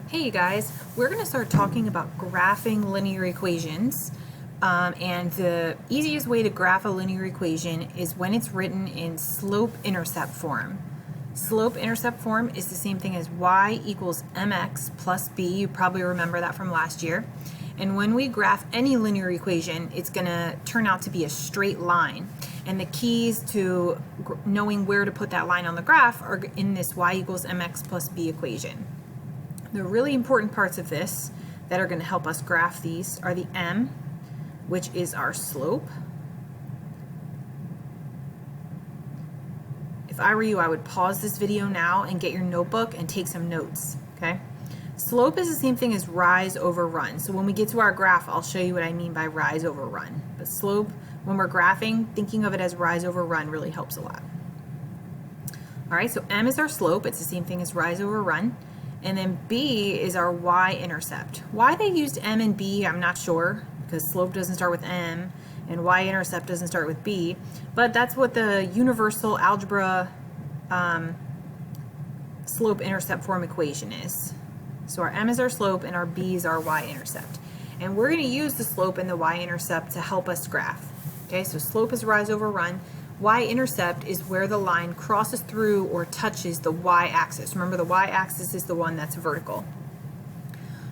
Hey you guys, we're going to start talking about graphing linear equations. And the easiest way to graph a linear equation is when it's written in slope-intercept form. Slope-intercept form is the same thing as y equals mx plus b. You probably remember that from last year. And when we graph any linear equation, it's going to turn out to be a straight line. And the keys to knowing where to put that line on the graph are in this y equals mx plus b equation. The really important parts of this that are going to help us graph these are the m, which is our slope. If I were you, I would pause this video now and get your notebook and take some notes, okay? Slope is the same thing as rise over run. So when we get to our graph, I'll show you what I mean by rise over run. But slope, when we're graphing, thinking of it as rise over run really helps a lot. All right, so m is our slope. It's the same thing as rise over run. And then b is our y-intercept. Why they used m and b, I'm not sure, because slope doesn't start with m and y-intercept doesn't start with b, but that's what the universal algebra slope-intercept form equation is. So our m is our slope and our b is our y-intercept. And we're going to use the slope and the y-intercept to help us graph. Okay, so slope is rise over run. Y-intercept is where the line crosses through or touches the y-axis. Remember, the y-axis is the one that's vertical.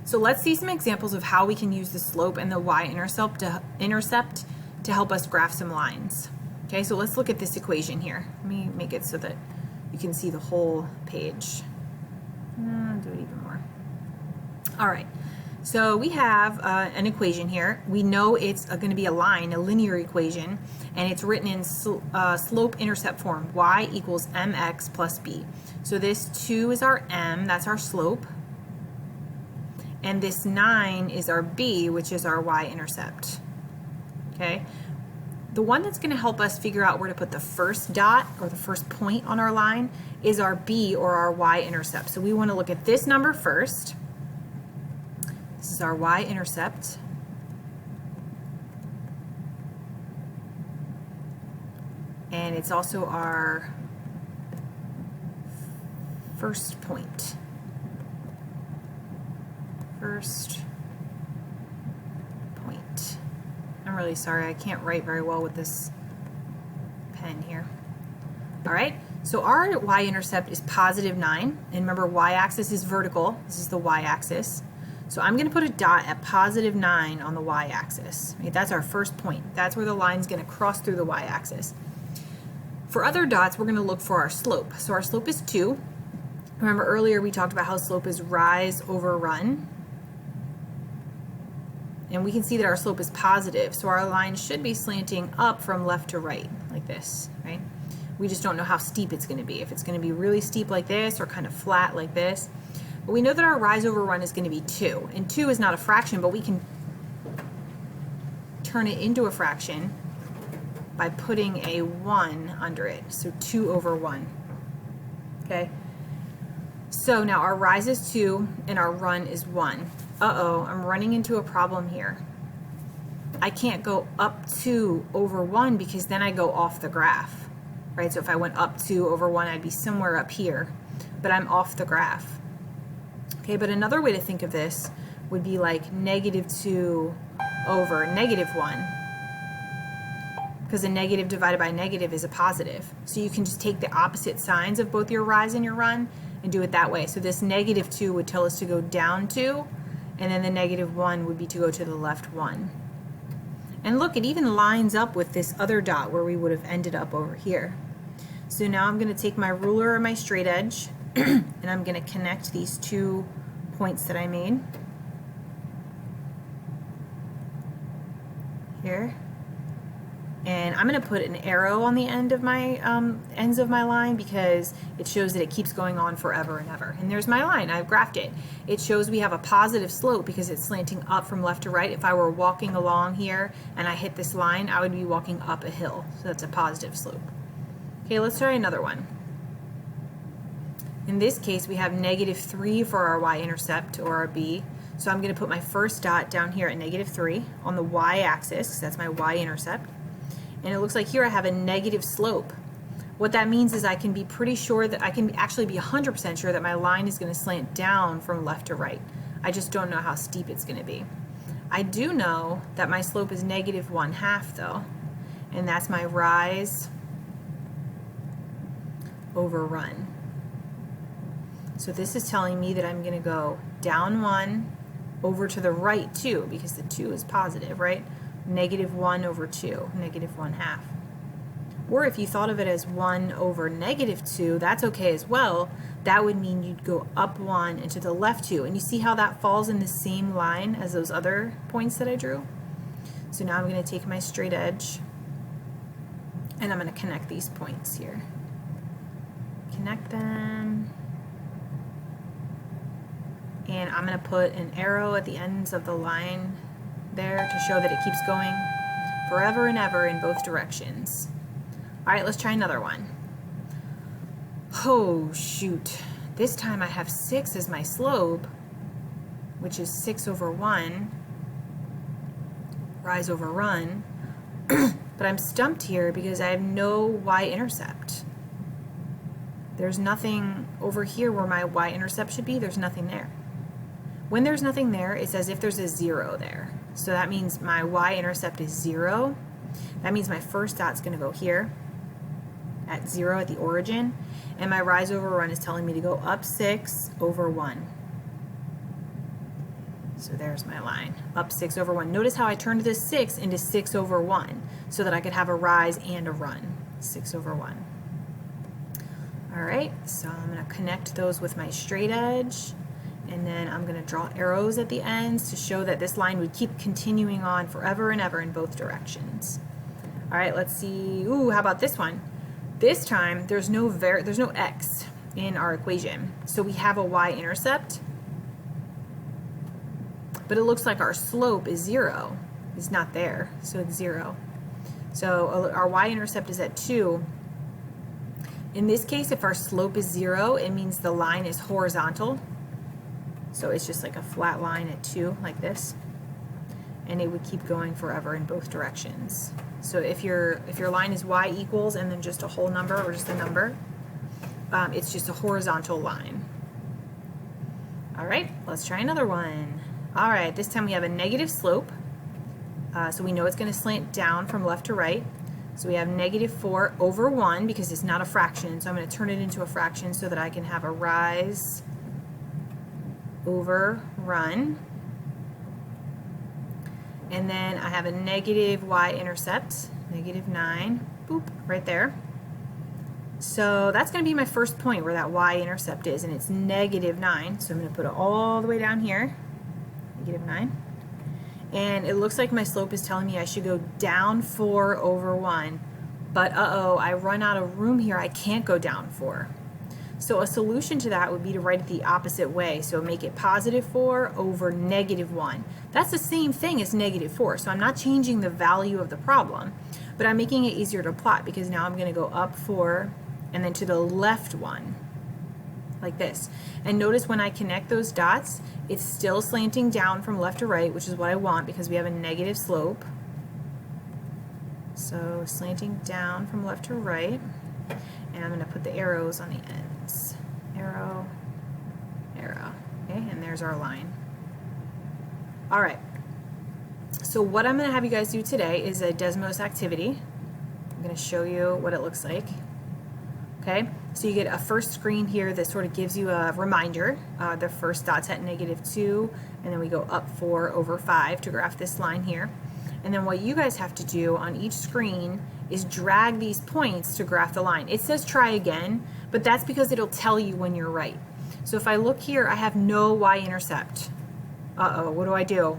So let's see some examples of how we can use the slope and the y-intercept to help us graph some lines. Okay, so let's look at this equation here. Let me make it so that you can see the whole page. Do it even more. All right. So we have an equation here. We know it's going to be a line, a linear equation, and it's written in slope-intercept form, y equals mx plus b. So this 2 is our m, that's our slope, and this 9 is our b, which is our y-intercept. Okay? The one that's going to help us figure out where to put the first dot or the first point on our line is our b, or our y-intercept. So we want to look at this number first. This is our y-intercept. And it's also our first point. First point. I'm really sorry, I can't write very well with this pen here. All right, so our y-intercept is positive 9. And remember, y-axis is vertical. This is the y-axis. So I'm going to put a dot at positive 9 on the y-axis. Right? That's our first point. That's where the line's going to cross through the y-axis. For other dots, we're going to look for our slope. So our slope is 2. Remember earlier we talked about how slope is rise over run. And we can see that our slope is positive. So our line should be slanting up from left to right, like this, right? We just don't know how steep it's going to be. If it's going to be really steep like this or kind of flat like this. But we know that our rise over run is going to be 2. And 2 is not a fraction, but we can turn it into a fraction by putting a 1 under it. So 2 over 1. Okay? So now our rise is 2 and our run is 1. Uh-oh, I'm running into a problem here. I can't go up 2 over 1 because then I go off the graph. Right? So if I went up 2 over 1, I'd be somewhere up here. But I'm off the graph. Okay, but another way to think of this would be like negative 2 over negative 1, because a negative divided by negative is a positive. So you can just take the opposite signs of both your rise and your run and do it that way. So this negative 2 would tell us to go down 2, and then the negative 1 would be to go to the left 1. And look, it even lines up with this other dot where we would have ended up over here. So now I'm going to take my ruler or my straight edge and I'm going to connect these 2 points that I made here, and I'm going to put an arrow on the end of my ends of my line because it shows that it keeps going on forever and ever. And there's my line. I've graphed it. It shows we have a positive slope because it's slanting up from left to right. If I were walking along here and I hit this line, I would be walking up a hill. So that's a positive slope. Okay, let's try another one. In this case, we have negative 3 for our y-intercept, or our b. So I'm going to put my first dot down here at negative 3 on the y-axis, because that's my y-intercept. And it looks like here I have a negative slope. What that means is I can be pretty sure that I can actually be 100% sure that my line is going to slant down from left to right. I just don't know how steep it's going to be. I do know that my slope is -1/2 though, and that's my rise over run. So this is telling me that I'm going to go down 1 over to the right 2, because the 2 is positive, right? -1 over 2, -1/2. Or if you thought of it as 1 over -2, that's okay as well. That would mean you'd go up 1 and to the left 2. And you see how that falls in the same line as those other points that I drew? So now I'm going to take my straight edge and I'm going to connect these points here. Connect them. And I'm going to put an arrow at the ends of the line there to show that it keeps going forever and ever in both directions. All right, let's try another one. Oh, shoot. This time I have 6 as my slope, which is 6 over 1, rise over run. But I'm stumped here because I have no y-intercept. There's nothing over here where my y-intercept should be. There's nothing there. When there's nothing there, it's as if there's a 0 there. So that means my y-intercept is 0. That means my first dot's going to go here at 0 at the origin, and my rise over run is telling me to go up 6 over 1. So there's my line, up 6 over 1. Notice how I turned this 6 into 6 over 1 so that I could have a rise and a run, 6 over 1. All right, so I'm going to connect those with my straight edge, and then I'm going to draw arrows at the ends to show that this line would keep continuing on forever and ever in both directions. All right, let's see. Ooh, how about this one? This time there's no x in our equation, so we have a y-intercept, but it looks like our slope is 0. It's not there, so it's 0. So our y-intercept is at 2. In this case, if our slope is 0, it means the line is horizontal. So it's just like a flat line at 2, like this. And it would keep going forever in both directions. So if your line is y equals and then just a whole number or just a number, it's just a horizontal line. All right, let's try another one. All right, this time we have a negative slope. So we know it's going to slant down from left to right. So we have -4 over 1 because it's not a fraction. So I'm going to turn it into a fraction so that I can have a rise over run. And then I have a negative y-intercept, -9, boop, right there. So that's going to be my first point where that y-intercept is, and it's -9. So I'm going to put it all the way down here, -9. And it looks like my slope is telling me I should go down 4 over 1. But uh-oh, I run out of room here. I can't go down 4. So a solution to that would be to write it the opposite way. So make it +4 over -1. That's the same thing as -4. So I'm not changing the value of the problem, but I'm making it easier to plot because now I'm going to go up 4 and then to the left 1, like this. And notice when I connect those dots, it's still slanting down from left to right, which is what I want because we have a negative slope. So slanting down from left to right. And I'm going to put the arrows on the ends. Arrow, arrow. Okay, and there's our line. All right. So what I'm going to have you guys do today is a Desmos activity. I'm going to show you what it looks like. Okay, so you get a first screen here that sort of gives you a reminder. The first dot's at -2, and then we go up 4 over 5 to graph this line here. And then what you guys have to do on each screen is drag these points to graph the line. It says try again, but that's because it'll tell you when you're right. So if I look here, I have no y-intercept. Uh-oh, what do I do?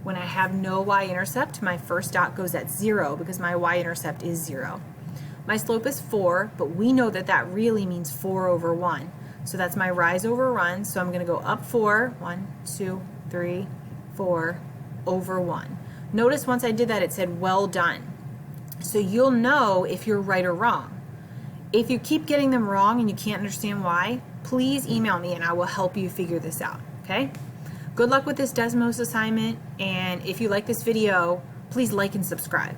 When I have no y-intercept, my first dot goes at 0 because my y-intercept is 0. My slope is 4, but we know that that really means 4 over 1. So that's my rise over run. So I'm going to go up 4, 1, 2, 3, 4, over 1. Notice once I did that, it said well done. So you'll know if you're right or wrong. If you keep getting them wrong and you can't understand why, please email me and I will help you figure this out, okay? Good luck with this Desmos assignment, and if you like this video, please like and subscribe.